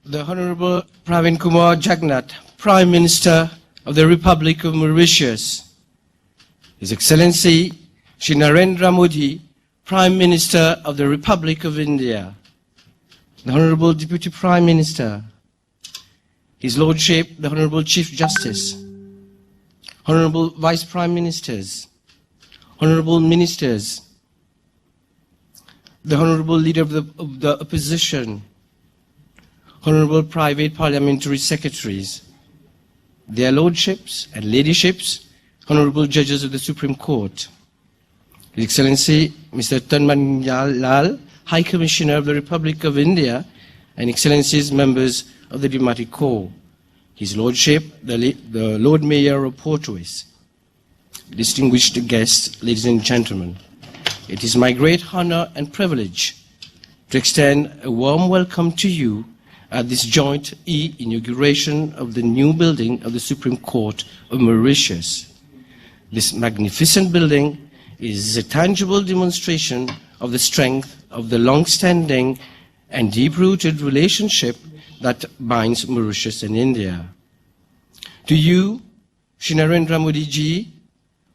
The Honorable Pravin Kumar Jugnauth, Prime Minister of the Republic of Mauritius. His Excellency Shri Narendra Modi, Prime Minister of the Republic of India. The Honorable Deputy Prime Minister, His Lordship, the Honorable Chief Justice, Honorable Vice Prime Ministers, Honorable Ministers, the Honorable Leader of the Opposition, Honorable Private Parliamentary Secretaries, their Lordships and Ladyships, Honorable Judges of the Supreme Court, His Excellency Mr. Oneindia Lal, High Commissioner of the Republic of India, and Excellencies Members of the Diplomatic Corps, His Lordship, the Lord Mayor of Portruis, distinguished guests, ladies and gentlemen, it is my great honor and privilege to extend a warm welcome to you at this joint inauguration of the new building of the Supreme Court of Mauritius. This magnificent building is a tangible demonstration of the strength of the long-standing and deep-rooted relationship that binds Mauritius and India. To you, Shri Narendra Modi ji,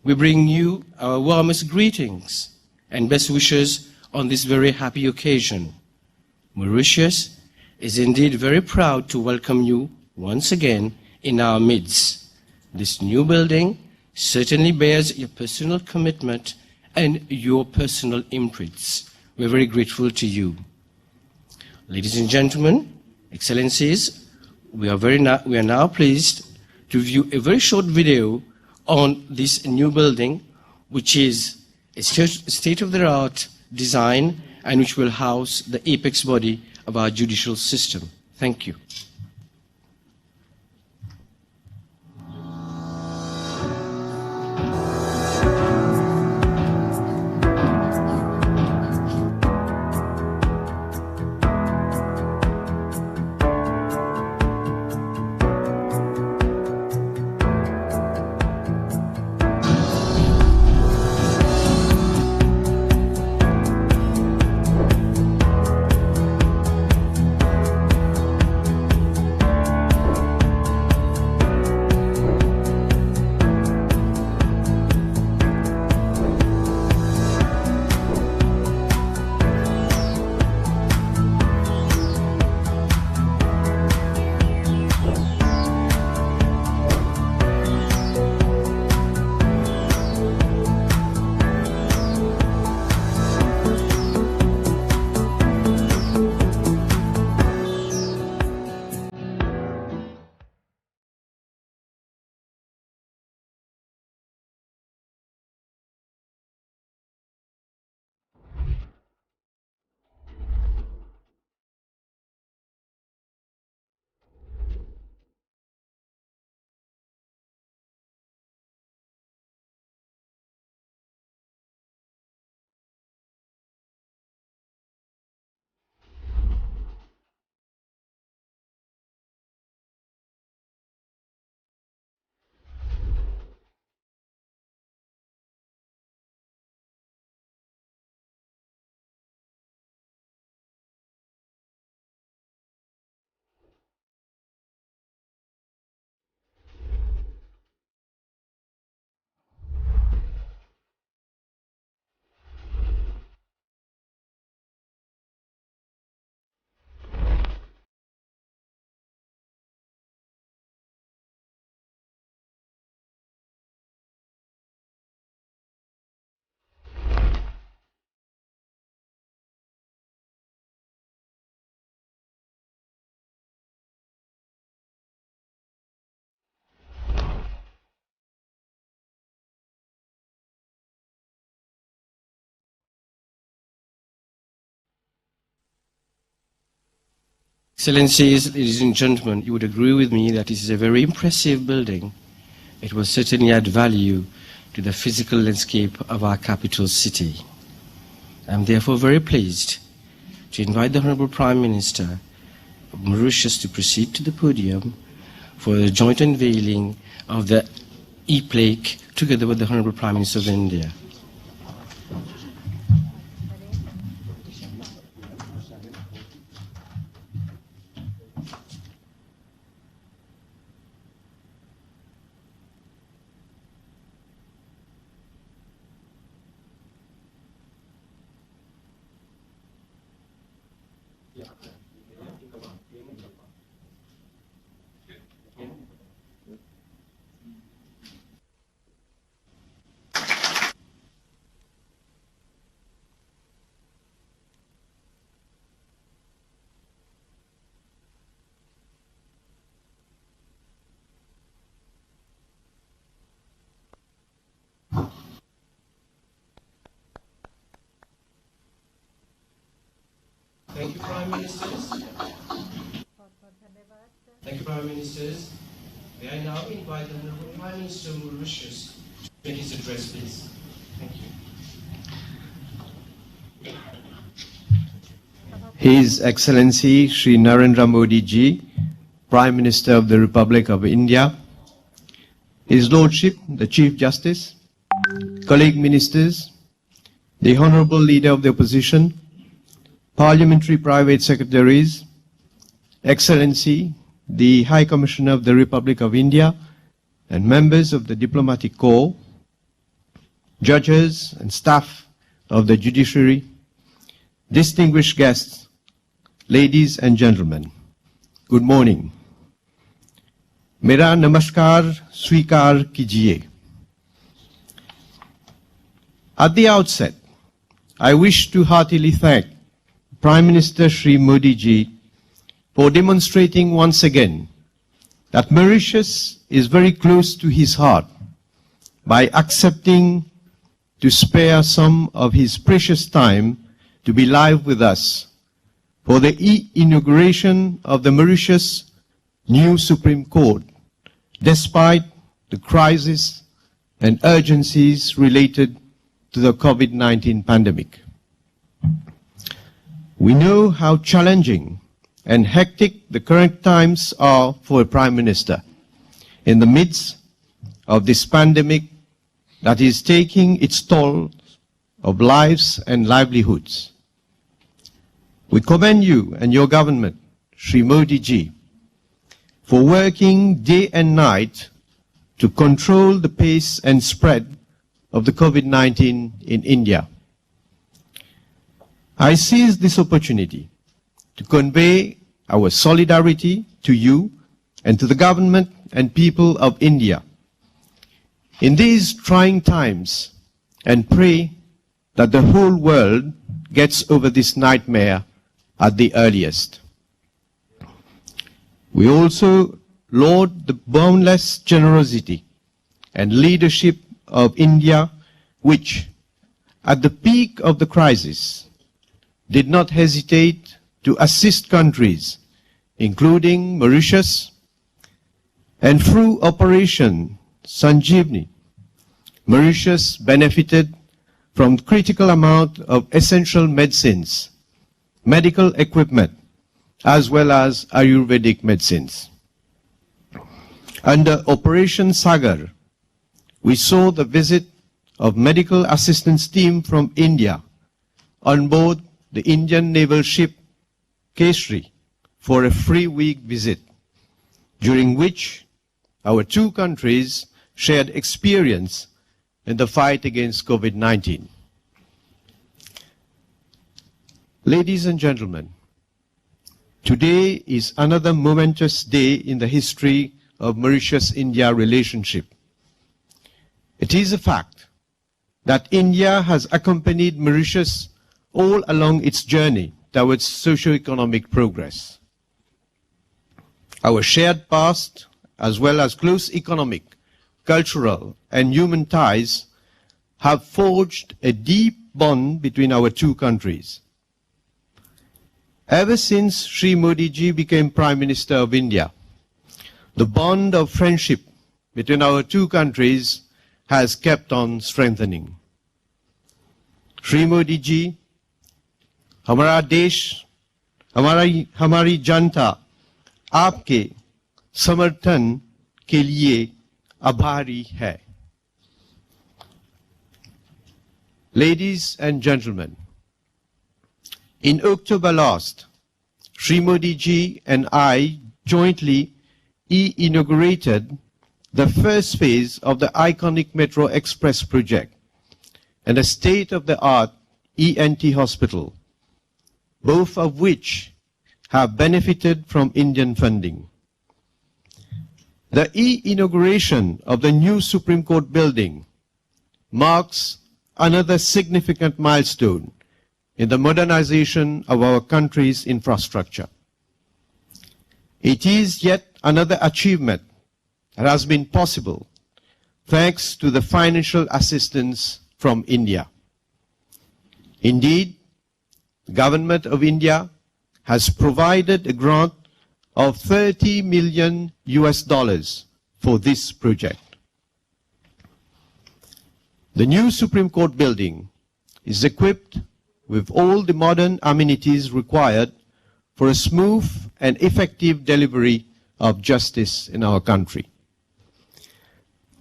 we bring you our warmest greetings and best wishes on this very happy occasion. Mauritius is indeed very proud to welcome you once again in our midst. This new building certainly bears your personal commitment and your personal imprints. We're very grateful to you. Ladies and gentlemen, Excellencies, we are now pleased to view a very short video on this new building, which is a state-of-the-art design and which will house the apex body of our judicial system. Thank you. Excellencies, ladies and gentlemen, you would agree with me that it is a very impressive building. It will certainly add value to the physical landscape of our capital city. I am therefore very pleased to invite the Honorable Prime Minister of Mauritius to proceed to the podium for the joint unveiling of the e-plaque together with the Honorable Prime Minister of India. Thank you, Prime Ministers. Thank you, Prime Ministers. May I now invite the Honourable Prime Minister of Mauritius to make his address, please. Thank you. His Excellency Shri Narendra Modi Ji, Prime Minister of the Republic of India, His Lordship, the Chief Justice, colleague ministers, the Honourable Leader of the Opposition, Parliamentary Private Secretaries, Excellency, the High Commissioner of the Republic of India, and members of the Diplomatic Corps, judges and staff of the judiciary, distinguished guests, ladies and gentlemen, good morning. Mera namaskar swikar kijiye. At the outset, I wish to heartily thank Prime Minister Shri Modi Ji for demonstrating once again that Mauritius is very close to his heart by accepting to spare some of his precious time to be live with us for the inauguration of the Mauritius new Supreme Court, despite the crisis and urgencies related to the COVID-19 pandemic. We know how challenging and hectic the current times are for a Prime Minister in the midst of this pandemic that is taking its toll of lives and livelihoods. We commend you and your government, Shri Modi Ji, for working day and night to control the pace and spread of the COVID-19 in India. I seize this opportunity to convey our solidarity to you and to the government and people of India in these trying times and pray that the whole world gets over this nightmare at the earliest. We also laud the boundless generosity and leadership of India, which, at the peak of the crisis, did not hesitate to assist countries, including Mauritius, and through Operation Sanjeevani, Mauritius benefited from critical amount of essential medicines, medical equipment, as well as Ayurvedic medicines. Under Operation Sagar, we saw the visit of medical assistance team from India on board the Indian naval ship Kesari for a 3-week visit, during which our two countries shared experience in the fight against COVID-19. Ladies and gentlemen, today is another momentous day in the history of Mauritius-India relationship. It is a fact that India has accompanied Mauritius all along its journey towards socio-economic progress. Our shared past, as well as close economic, cultural, and human ties, have forged a deep bond between our two countries. Ever since Shri Modi Ji became Prime Minister of India, the bond of friendship between our two countries has kept on strengthening. Shri Modi Ji, हमारा देश, हमारी जनता आपके समर्थन के लिए आभारी है. Ladies and gentlemen, in October last, Shri Modi Ji and I jointly inaugurated the first phase of the iconic Metro Express project and a state-of-the-art ENT hospital, both of which have benefited from Indian funding. The inauguration of the new Supreme Court building marks another significant milestone in the modernization of our country's infrastructure. It is yet another achievement that has been possible thanks to the financial assistance from India. Indeed, the Government of India has provided a grant of $30 million for this project. The new Supreme Court building is equipped with all the modern amenities required for a smooth and effective delivery of justice in our country.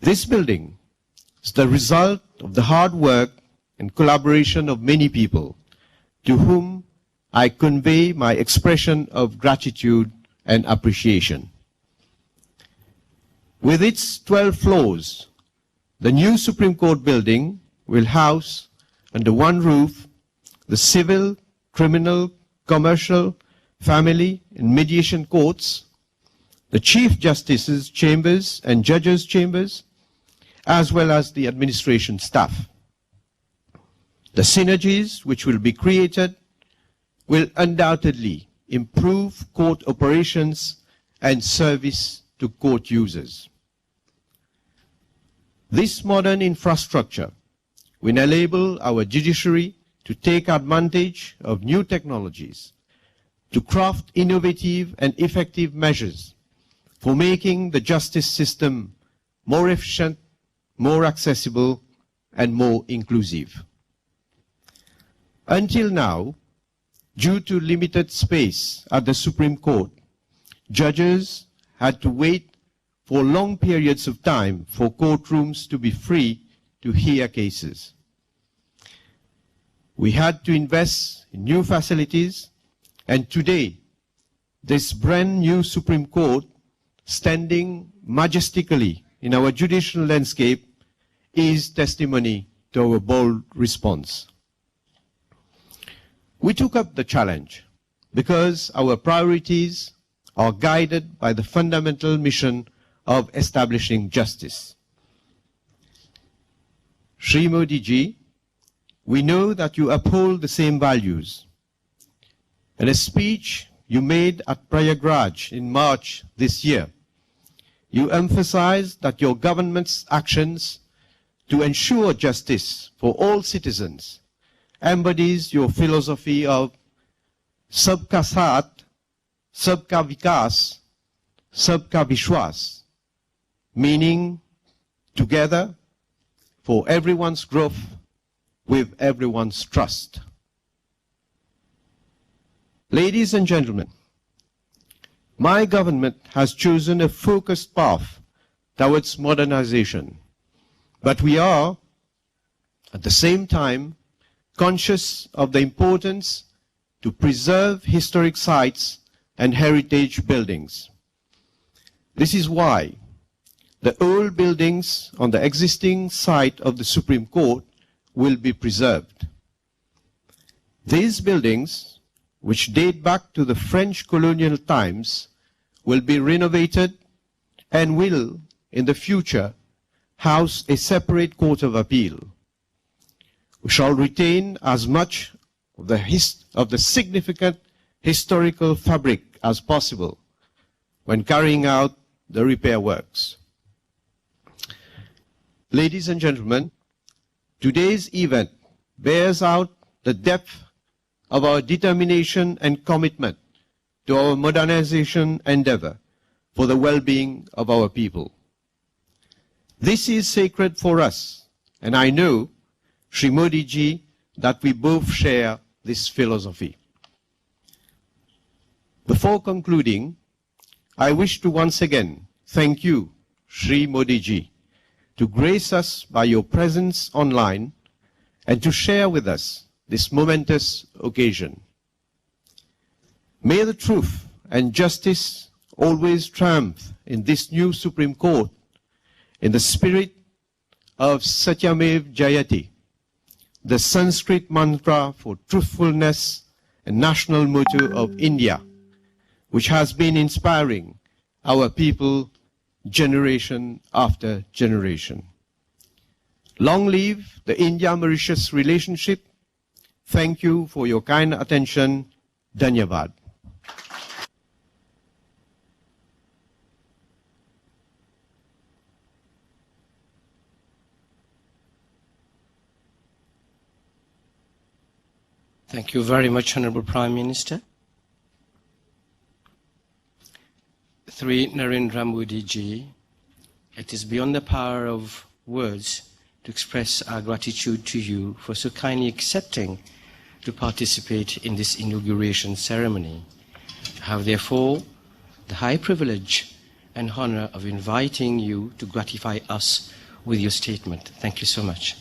This building is the result of the hard work and collaboration of many people, to whom I convey my expression of gratitude and appreciation. With its 12 floors, the new Supreme Court building will house under one roof the civil, criminal, commercial, family, and mediation courts, the Chief Justice's chambers and judges' chambers, as well as the administration staff. The synergies which will be created will undoubtedly improve court operations and service to court users. This modern infrastructure will enable our judiciary to take advantage of new technologies, to craft innovative and effective measures for making the justice system more efficient, more accessible, and more inclusive. Until now, due to limited space at the Supreme Court, judges had to wait for long periods of time for courtrooms to be free to hear cases. We had to invest in new facilities, and today, this brand new Supreme Court, standing majestically in our judicial landscape, is testimony to our bold response. We took up the challenge because our priorities are guided by the fundamental mission of establishing justice. Shri Modi ji, we know that you uphold the same values. In a speech you made at Prayagraj in March this year, you emphasized that your government's actions to ensure justice for all citizens embodies your philosophy of Sabka Saath, Sabka Vikas, Sabka Vishwas, meaning together for everyone's growth with everyone's trust. Ladies and gentlemen, my government has chosen a focused path towards modernization, but we are, at the same time, conscious of the importance to preserve historic sites and heritage buildings. This is why the old buildings on the existing site of the Supreme Court will be preserved. These buildings, which date back to the French colonial times, will be renovated and will, in the future, house a separate court of appeal. We shall retain as much of the significant historical fabric as possible when carrying out the repair works. Ladies and gentlemen, today's event bears out the depth of our determination and commitment to our modernization endeavor for the well-being of our people. This is sacred for us, and I know, Shri Modi ji, that we both share this philosophy. Before concluding, I wish to once again thank you, Shri Modi ji, to grace us by your presence online and to share with us this momentous occasion. May the truth and justice always triumph in this new Supreme Court in the spirit of Satyamev Jayate, the Sanskrit mantra for truthfulness and national motto of India, which has been inspiring our people generation after generation. Long live the India-Mauritius relationship. Thank you for your kind attention. Dhanyavad. Thank you very much, Honorable Prime Minister. Shri Narendra Modi ji, it is beyond the power of words to express our gratitude to you for so kindly accepting to participate in this inauguration ceremony. I have therefore the high privilege and honor of inviting you to gratify us with your statement. Thank you so much.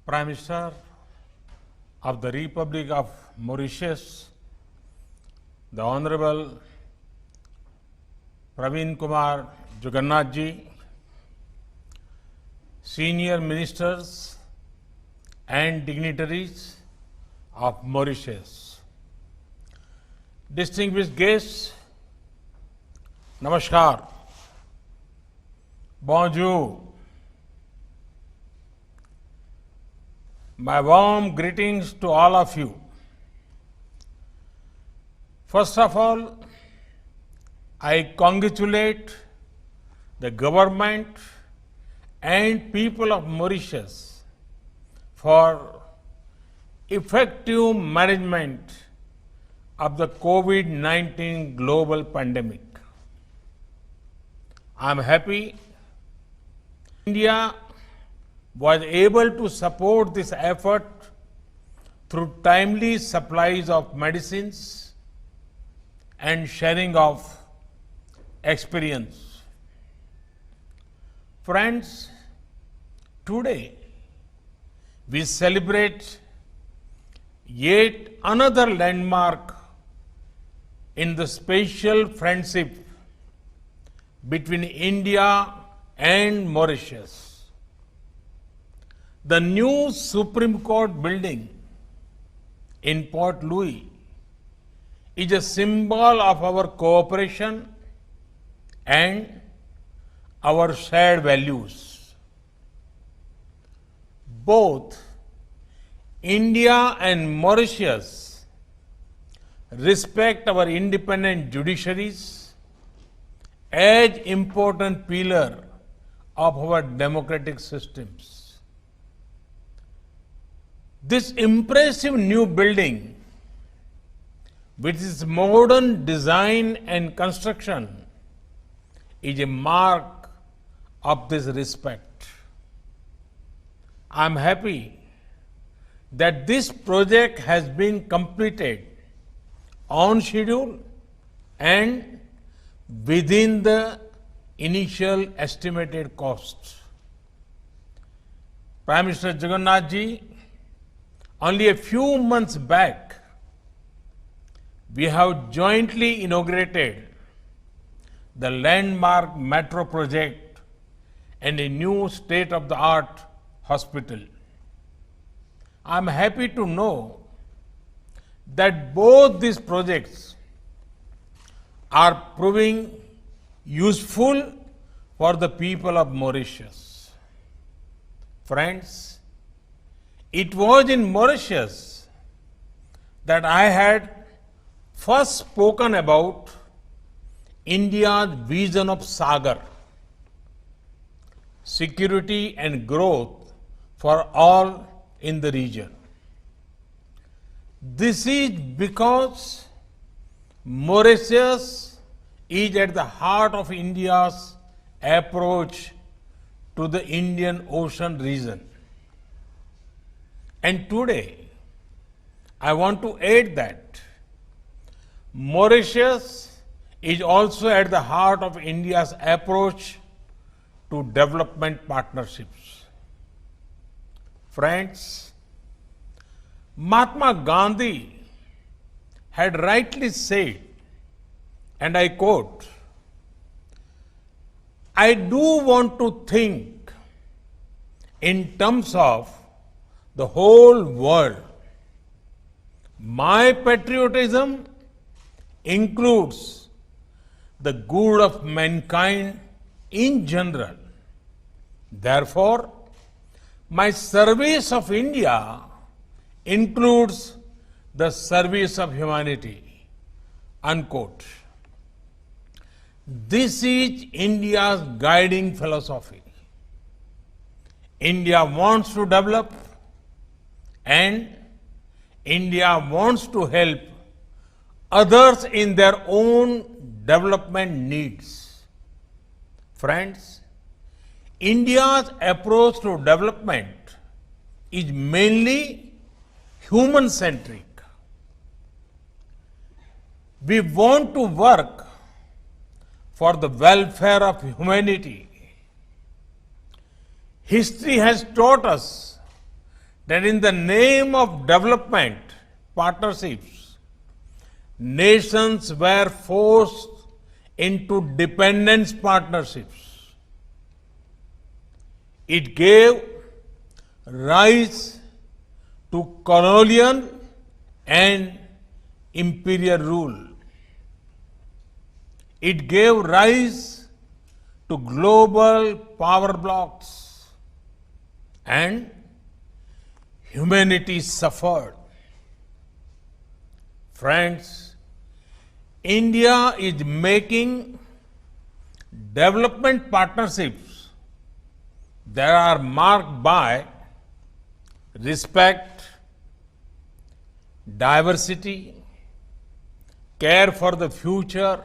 Prime Minister of the Republic of Mauritius, the Honorable Praveen Kumar Jugnauth ji, senior ministers and dignitaries of Mauritius, distinguished guests, Namaskar, Bonjour. My warm greetings to all of you. First of all, I congratulate the government and people of Mauritius for effective management of the COVID-19 global pandemic. I am happy India was able to support this effort through timely supplies of medicines and sharing of experience. Friends, today we celebrate yet another landmark in the special friendship between India and Mauritius. The new Supreme Court building in Port Louis is a symbol of our cooperation and our shared values. Both India and Mauritius respect our independent judiciaries as important pillar of our democratic systems. This impressive new building, with its modern design and construction, is a mark of this respect. I am happy that this project has been completed on schedule and within the initial estimated costs. Prime Minister Jugnauth ji, only a few months back, we have jointly inaugurated the landmark metro project and a new state-of-the-art hospital. I am happy to know that both these projects are proving useful for the people of Mauritius. Friends, it was in Mauritius that I had first spoken about India's vision of Sagar, security and growth for all in the region. This is because Mauritius is at the heart of India's approach to the Indian Ocean region. And today, I want to add that Mauritius is also at the heart of India's approach to development partnerships. Friends, Mahatma Gandhi had rightly said, and I quote, "I do want to think in terms of the whole world. My patriotism includes the good of mankind in general. Therefore, my service of India includes the service of humanity. Unquote. This is India's guiding philosophy. India wants to develop and India wants to help others in their own development needs. Friends, India's approach to development is mainly human-centric. We want to work for the welfare of humanity. History has taught us that in the name of development partnerships, nations were forced into dependence partnerships. It gave rise to colonial and imperial rule. It gave rise to global power blocks and humanity suffered. Friends, India is making development partnerships that are marked by respect, diversity, care for the future,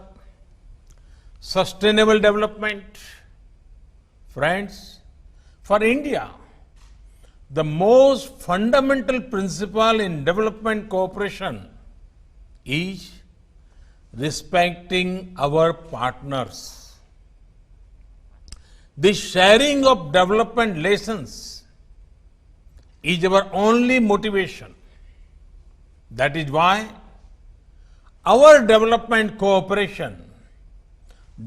sustainable development. Friends, for India, the most fundamental principle in development cooperation is respecting our partners. The sharing of development lessons is our only motivation. That is why our development cooperation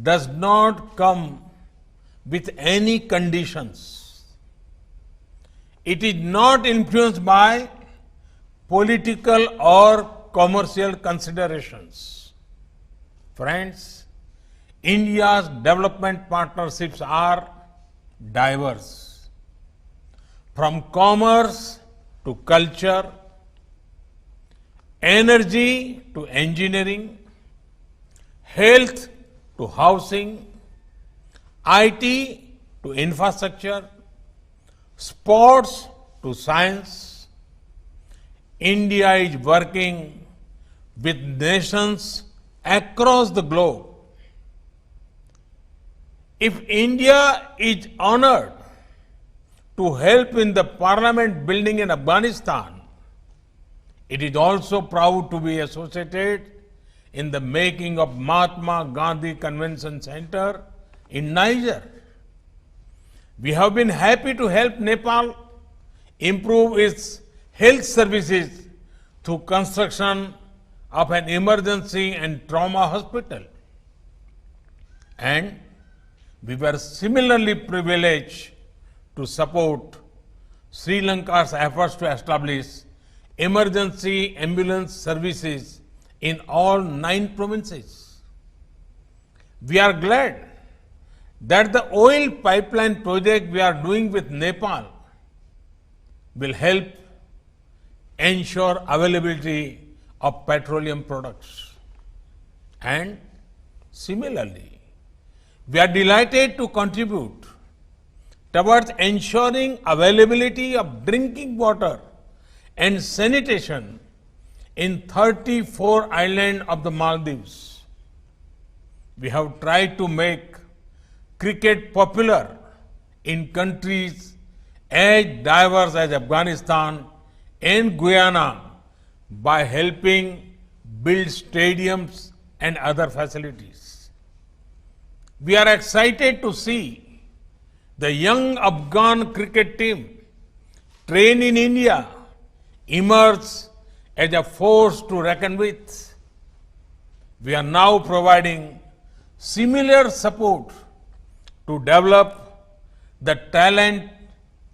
does not come with any conditions. It is not influenced by political or commercial considerations. Friends, India's development partnerships are diverse. From commerce to culture, energy to engineering, health to housing, IT to infrastructure, sports to science, India is working with nations across the globe. If India is honored to help in the parliament building in Afghanistan, it is also proud to be associated in the making of Mahatma Gandhi Convention Center in Niger. We have been happy to help Nepal improve its health services through construction of an emergency and trauma hospital. And we were similarly privileged to support Sri Lanka's efforts to establish emergency ambulance services in all 9 provinces. We are glad that the oil pipeline project we are doing with Nepal will help ensure availability of petroleum products. And similarly, we are delighted to contribute towards ensuring availability of drinking water and sanitation in 34 islands of the Maldives. We have tried to make cricket popular in countries as diverse as Afghanistan and Guyana by helping build stadiums and other facilities. We are excited to see the young Afghan cricket team trained in India emerge as a force to reckon with. We are now providing similar support to develop the talent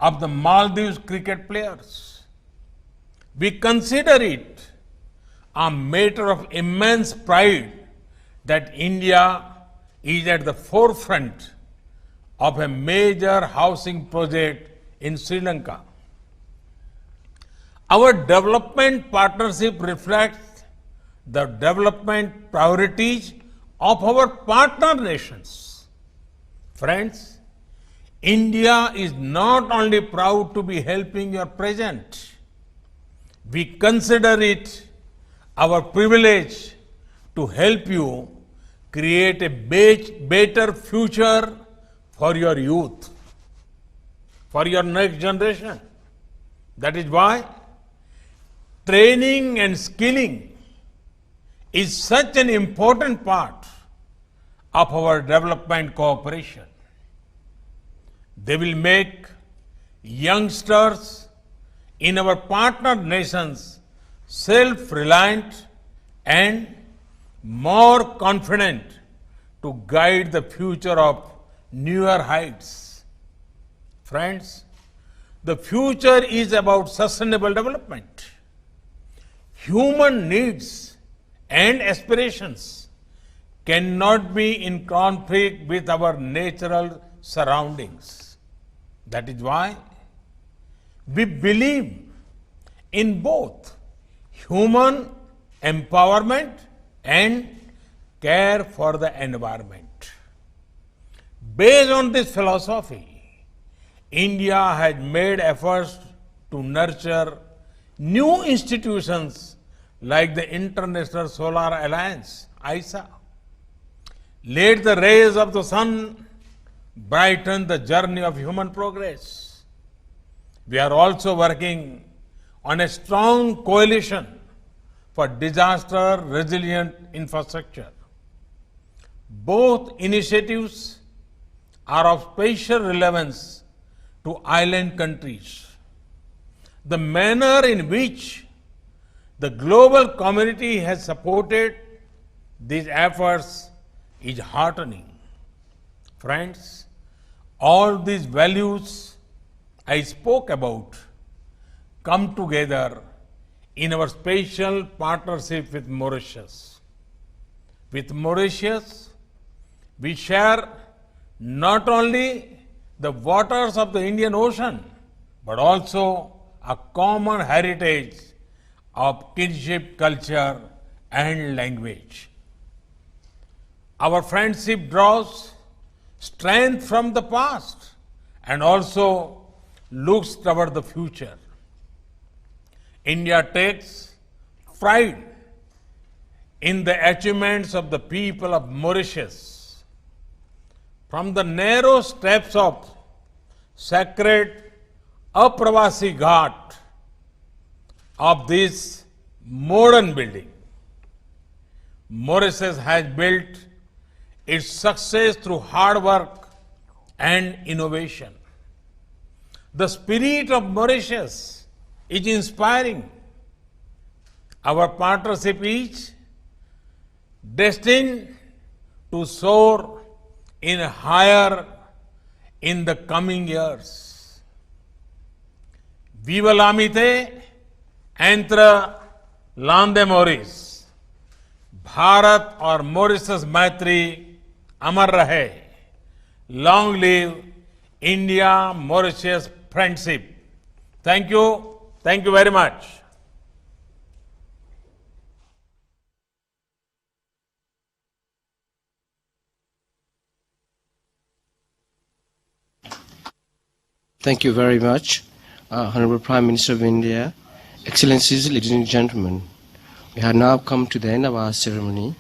of the Maldives cricket players. We consider it a matter of immense pride that India is at the forefront of a major housing project in Sri Lanka. Our development partnership reflects the development priorities of our partner nations. Friends, India is not only proud to be helping your present, we consider it our privilege to help you create a better future for your youth, for your next generation. That is why training and skilling is such an important part of our development cooperation. They will make youngsters in our partner nations self-reliant and more confident to guide the future of newer heights. Friends, the future is about sustainable development. Human needs and aspirations cannot be in conflict with our natural surroundings. That is why we believe in both human empowerment and care for the environment. Based on this philosophy, India has made efforts to nurture new institutions like the International Solar Alliance, ISA. Let the rays of the sun brighten the journey of human progress. We are also working on a strong coalition for disaster-resilient infrastructure. Both initiatives are of special relevance to island countries. The manner in which the global community has supported these efforts is heartening. Friends, all these values I spoke about come together in our special partnership with Mauritius. With Mauritius, we share not only the waters of the Indian Ocean, but also a common heritage of kinship, culture, and language. Our friendship draws strength from the past and also looks toward the future. India takes pride in the achievements of the people of Mauritius. From the narrow steps of sacred Apravasi Ghat of this modern building, Mauritius has built its success through hard work and innovation. The spirit of Mauritius is inspiring. Our partnership is destined to soar in higher in the coming years. Viva l'amitié entre l'Inde Maurice. Bharat और Mauritius मैत्री अमर रहे. Long live India Mauritius friendship. Thank you. Thank you very much. Thank you very much, Honorable Prime Minister of India. Excellencies, ladies and gentlemen, we have now come to the end of our ceremony.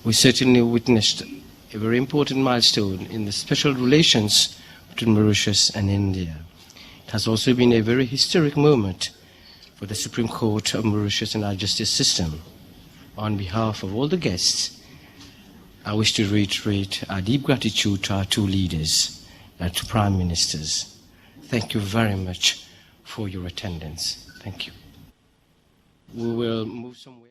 We certainly witnessed a very important milestone in the special relations between Mauritius and India. It has also been a very historic moment for the Supreme Court of Mauritius and our justice system. On behalf of all the guests, I wish to reiterate our deep gratitude to our two leaders and to Prime Ministers. Thank you very much for your attendance. Thank you. We will move somewhere.